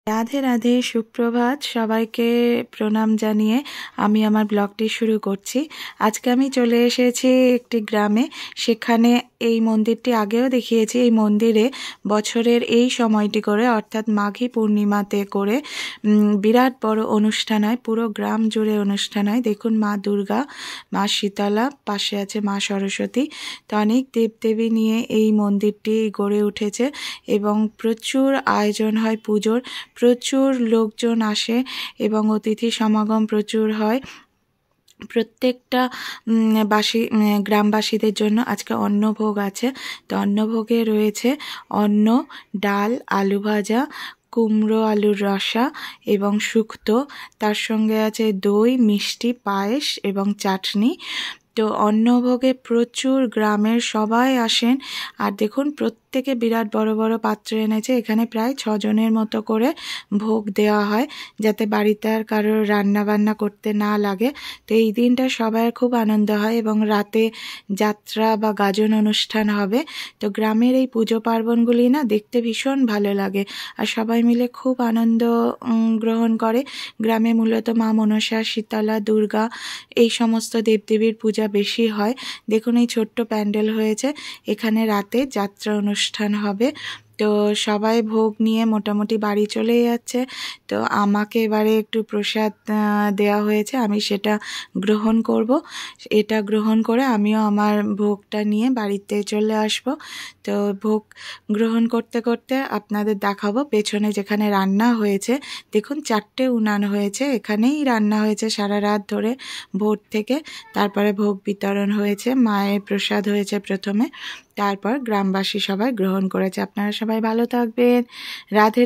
রাধে রাধে, সুপ্রভাত সবাইকে। প্রণাম জানিয়ে আমি আমার ব্লগটি শুরু করছি। আজকে আমি চলে এসেছি একটি গ্রামে। সেখানে এই মন্দিরটি আগেও দেখিয়েছি। এই মন্দিরে বছরের এই সময়টি করে অর্থাৎ মাঘী পূর্ণিমাতে করে বিরাট বড় অনুষ্ঠান হয়। পুরো গ্রাম জুড়ে অনুষ্ঠান হয়। দেখুন, মা দুর্গা, মা শীতলা, পাশে আছে মা সরস্বতী। তো অনেক দেবদেবী নিয়ে এই মন্দিরটি গড়ে উঠেছে এবং প্রচুর আয়োজন হয় পুজোর। প্রচুর লোকজন আসে এবং অতিথি সমাগম প্রচুর হয়। প্রত্যেকটা গ্রামবাসীদের জন্য আজকে অন্নভোগ আছে। তো অন্নভোগে রয়েছে অন্ন, ডাল, আলু ভাজা, কুমড়ো আলুর রসা এবং শুক্তো। তার সঙ্গে আছে দই, মিষ্টি, পায়েস এবং চাটনি। তো অন্নভোগে প্রচুর গ্রামের সবাই আসেন। আর দেখুন, প্রত্যেকে বিরাট বড় বড় পাত্র এনেছে। এখানে প্রায় 6 জনের মতো করে ভোগ দেওয়া হয়, যাতে বাড়িতে আর কারোর রান্না বান্না করতে না লাগে। তো এই দিনটা সবাই খুব আনন্দ হয় এবং রাতে যাত্রা বা গাজন অনুষ্ঠান হবে। তো গ্রামের এই পুজো পার্বণগুলি না দেখতে ভীষণ ভালো লাগে আর সবাই মিলে খুব আনন্দ গ্রহণ করে। গ্রামে মূলত মা মনসা, শীতলা, দুর্গা এই সমস্ত দেবদেবীর পূজা বেশি হয়। দেখুন, এই ছোট্ট প্যান্ডেল হয়েছে। এখানে রাতে যাত্রা অনুষ্ঠান হবে। তো সবাই ভোগ নিয়ে মোটামুটি বাড়ি চলে যাচ্ছে। তো আমাকে এবারে একটু প্রসাদ দেওয়া হয়েছে, আমি সেটা গ্রহণ করব। এটা গ্রহণ করে আমিও আমার ভোগটা নিয়ে বাড়িতে চলে আসব। তো ভোগ গ্রহণ করতে করতে আপনাদের দেখাবো পেছনে যেখানে রান্না হয়েছে। দেখুন, 4টে উনান হয়েছে। এখানেই রান্না হয়েছে সারা রাত ধরে, ভোর থেকে। তারপরে ভোগ বিতরণ হয়েছে, মায়ের প্রসাদ হয়েছে প্রথমে, তারপর গ্রামবাসী সবাই গ্রহণ করেছে। আপনারা সবাই ভালো থাকবেন। রাধে।